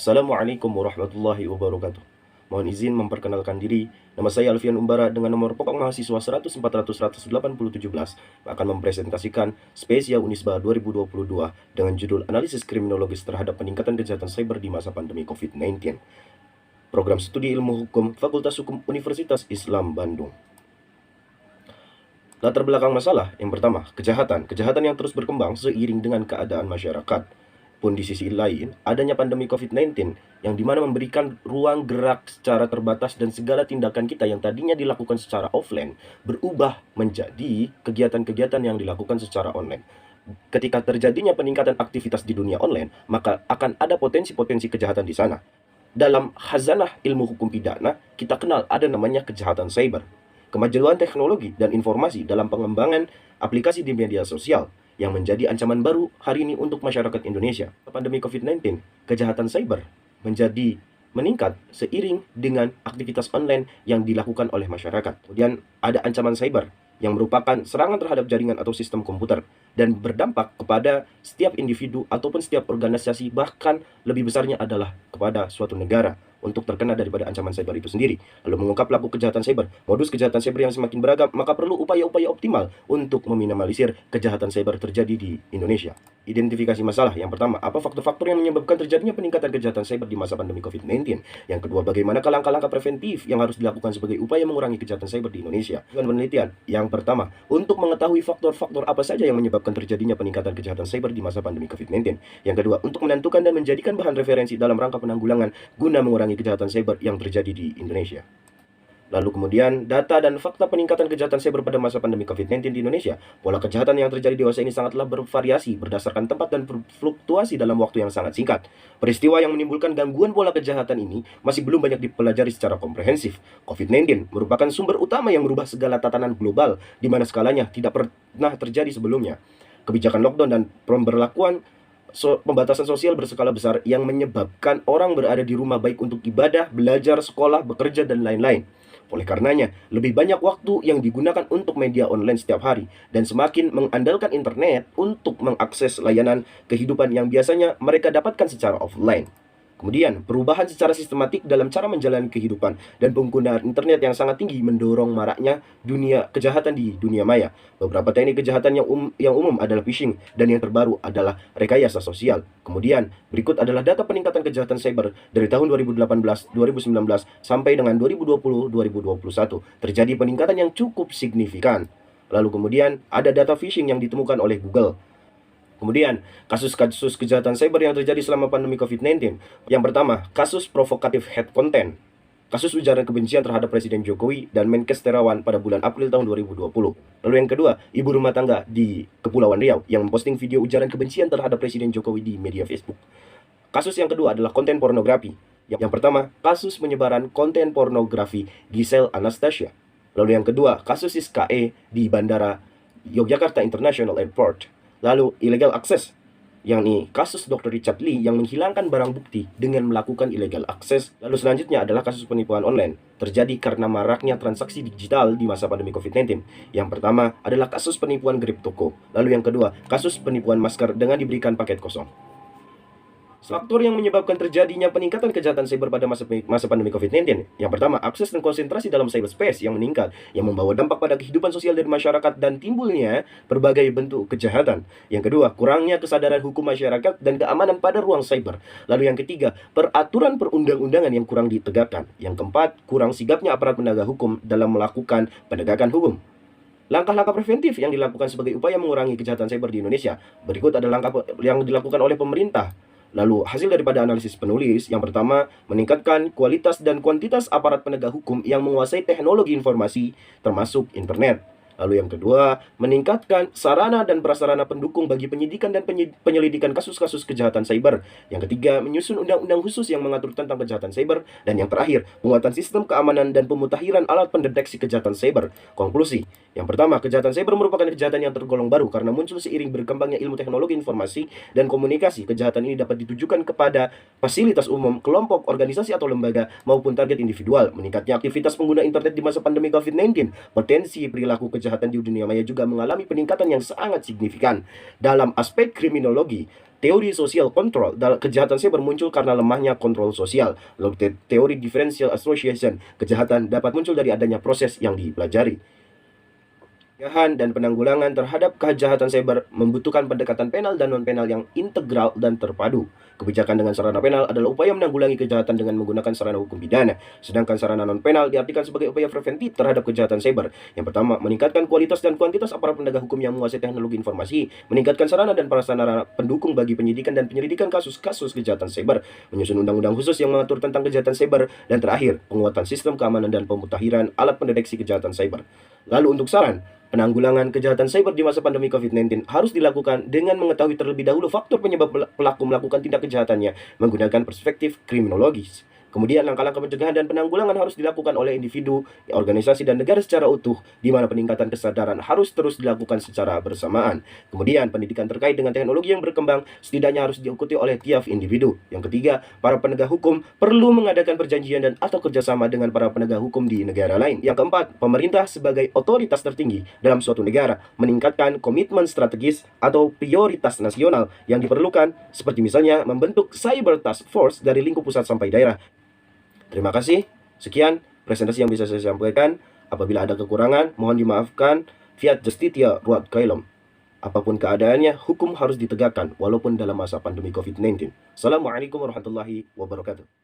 Assalamualaikum warahmatullahi wabarakatuh. Mohon izin memperkenalkan diri. Nama saya Alfian Umbara dengan nomor pokok mahasiswa 100-400-180-17 akan mempresentasikan spesial Unisba 2022 dengan judul Analisis Kriminologis terhadap Peningkatan Kejahatan Cyber di Masa Pandemi COVID-19. Program Studi Ilmu Hukum Fakultas Hukum Universitas Islam Bandung. Latar belakang masalah yang pertama, kejahatan yang terus berkembang seiring dengan keadaan masyarakat. Pun di sisi lain, adanya pandemi COVID-19 yang dimana memberikan ruang gerak secara terbatas dan segala tindakan kita yang tadinya dilakukan secara offline berubah menjadi kegiatan-kegiatan yang dilakukan secara online. Ketika terjadinya peningkatan aktivitas di dunia online, maka akan ada potensi-potensi kejahatan di sana. Dalam khazanah ilmu hukum pidana, kita kenal ada namanya kejahatan cyber. Kemajuan teknologi dan informasi dalam pengembangan aplikasi di media sosial yang menjadi ancaman baru hari ini untuk masyarakat Indonesia. Pandemi COVID-19, kejahatan cyber menjadi meningkat seiring dengan aktivitas online yang dilakukan oleh masyarakat. Kemudian ada ancaman cyber yang merupakan serangan terhadap jaringan atau sistem komputer dan berdampak kepada setiap individu ataupun setiap organisasi, bahkan lebih besarnya adalah kepada suatu negara untuk terkena daripada ancaman cyber itu sendiri. Lalu mengungkap pelaku kejahatan cyber, modus kejahatan cyber yang semakin beragam, maka perlu upaya-upaya optimal untuk meminimalisir kejahatan cyber terjadi di Indonesia. Identifikasi masalah. Yang pertama, apa faktor-faktor yang menyebabkan terjadinya peningkatan kejahatan cyber di masa pandemi COVID-19? Yang kedua, bagaimana langkah-langkah preventif yang harus dilakukan sebagai upaya mengurangi kejahatan cyber di Indonesia? Dengan penelitian. Yang pertama, untuk mengetahui faktor-faktor apa saja yang menyebabkan terjadinya peningkatan kejahatan cyber di masa pandemi COVID-19. Yang kedua, untuk menentukan dan menjadikan bahan referensi dalam rangka penanggulangan guna mengurangi kejahatan cyber yang terjadi di Indonesia. Lalu kemudian, data dan fakta peningkatan kejahatan cyber pada masa pandemi COVID-19 di Indonesia. Pola kejahatan yang terjadi di masa ini sangatlah bervariasi berdasarkan tempat dan berfluktuasi dalam waktu yang sangat singkat. Peristiwa yang menimbulkan gangguan pola kejahatan ini masih belum banyak dipelajari secara komprehensif. COVID-19 merupakan sumber utama yang merubah segala tatanan global, di mana skalanya tidak pernah terjadi sebelumnya. Kebijakan lockdown dan pemberlakuan pembatasan sosial berskala besar yang menyebabkan orang berada di rumah baik untuk ibadah, belajar, sekolah, bekerja, dan lain-lain. Oleh karenanya, lebih banyak waktu yang digunakan untuk media online setiap hari dan semakin mengandalkan internet untuk mengakses layanan kehidupan yang biasanya mereka dapatkan secara offline. Kemudian, perubahan secara sistematik dalam cara menjalani kehidupan dan penggunaan internet yang sangat tinggi mendorong maraknya dunia kejahatan di dunia maya. Beberapa teknik kejahatan yang umum adalah phishing dan yang terbaru adalah rekayasa sosial. Kemudian, berikut adalah data peningkatan kejahatan cyber dari tahun 2018-2019 sampai dengan 2020-2021. Terjadi peningkatan yang cukup signifikan. Lalu kemudian, ada data phishing yang ditemukan oleh Google. Kemudian, kasus-kasus kejahatan cyber yang terjadi selama pandemi COVID-19. Yang pertama, kasus provokatif hate content. Kasus ujaran kebencian terhadap Presiden Jokowi dan Menkes Terawan pada bulan April tahun 2020. Lalu yang kedua, ibu rumah tangga di Kepulauan Riau yang memposting video ujaran kebencian terhadap Presiden Jokowi di media Facebook. Kasus yang kedua adalah konten pornografi. Yang pertama, kasus penyebaran konten pornografi Giselle Anastasia. Lalu yang kedua, kasus Siska E di Bandara Yogyakarta International Airport. Lalu illegal access, yakni kasus Dr. Richard Lee yang menghilangkan barang bukti dengan melakukan illegal access. Lalu selanjutnya adalah kasus penipuan online, terjadi karena maraknya transaksi digital di masa pandemi COVID-19. Yang pertama adalah kasus penipuan grip toko. Lalu yang kedua, kasus penipuan masker dengan diberikan paket kosong. Faktor yang menyebabkan terjadinya peningkatan kejahatan cyber pada masa pandemi COVID-19. Yang pertama, akses dan konsentrasi dalam cyberspace yang meningkat, yang membawa dampak pada kehidupan sosial dari masyarakat dan timbulnya berbagai bentuk kejahatan. Yang kedua, kurangnya kesadaran hukum masyarakat dan keamanan pada ruang cyber. Lalu yang ketiga, peraturan perundang-undangan yang kurang ditegakkan. Yang keempat, kurang sigapnya aparat penegak hukum dalam melakukan penegakan hukum. Langkah-langkah preventif yang dilakukan sebagai upaya mengurangi kejahatan cyber di Indonesia. Berikut adalah langkah yang dilakukan oleh pemerintah. Lalu, hasil daripada analisis penulis, yang pertama, meningkatkan kualitas dan kuantitas aparat penegak hukum yang menguasai teknologi informasi, termasuk internet. Lalu yang kedua, meningkatkan sarana dan prasarana pendukung bagi penyidikan dan penyelidikan kasus-kasus kejahatan cyber. Yang ketiga, menyusun undang-undang khusus yang mengatur tentang kejahatan cyber. Dan yang terakhir, penguatan sistem keamanan dan pemutakhiran alat pendeteksi kejahatan cyber. Konklusi, yang pertama, kejahatan cyber merupakan kejahatan yang tergolong baru karena muncul seiring berkembangnya ilmu teknologi informasi dan komunikasi. Kejahatan ini dapat ditujukan kepada fasilitas umum, kelompok, organisasi atau lembaga maupun target individual. Meningkatnya aktivitas pengguna internet di masa pandemi COVID-19, potensi perilaku kejahatan kejahatan di dunia maya juga mengalami peningkatan yang sangat signifikan. Dalam aspek kriminologi, teori social control dalam kejahatan cyber muncul karena lemahnya kontrol sosial. Lalu teori differential association, kejahatan dapat muncul dari adanya proses yang dipelajari. Pencegahan dan penanggulangan terhadap kejahatan cyber membutuhkan pendekatan penal dan non-penal yang integral dan terpadu. Kebijakan dengan sarana penal adalah upaya menanggulangi kejahatan dengan menggunakan sarana hukum pidana, sedangkan sarana non-penal diartikan sebagai upaya preventif terhadap kejahatan cyber. Yang pertama, meningkatkan kualitas dan kuantitas aparat penegak hukum yang menguasai teknologi informasi, meningkatkan sarana dan prasarana pendukung bagi penyidikan dan penyelidikan kasus-kasus kejahatan cyber, menyusun undang-undang khusus yang mengatur tentang kejahatan cyber, dan terakhir, penguatan sistem keamanan dan pemutahiran alat pendeteksi kejahatan cyber. Lalu untuk saran, penanggulangan kejahatan cyber di masa pandemi COVID-19 harus dilakukan dengan mengetahui terlebih dahulu faktor penyebab pelaku melakukan tindak kejahatannya menggunakan perspektif kriminologis. Kemudian langkah-langkah pencegahan dan penanggulangan harus dilakukan oleh individu, organisasi, dan negara secara utuh, di mana peningkatan kesadaran harus terus dilakukan secara bersamaan. Kemudian pendidikan terkait dengan teknologi yang berkembang setidaknya harus diikuti oleh tiap individu. Yang ketiga, para penegak hukum perlu mengadakan perjanjian dan atau kerjasama dengan para penegak hukum di negara lain. Yang keempat, pemerintah sebagai otoritas tertinggi dalam suatu negara meningkatkan komitmen strategis atau prioritas nasional yang diperlukan, seperti misalnya membentuk Cyber Task Force dari lingkup pusat sampai daerah. Terima kasih. Sekian presentasi yang bisa saya sampaikan. Apabila ada kekurangan, mohon dimaafkan. Fiat Justitia Ruat Caelum. Apapun keadaannya, hukum harus ditegakkan walaupun dalam masa pandemi COVID-19. Assalamualaikum warahmatullahi wabarakatuh.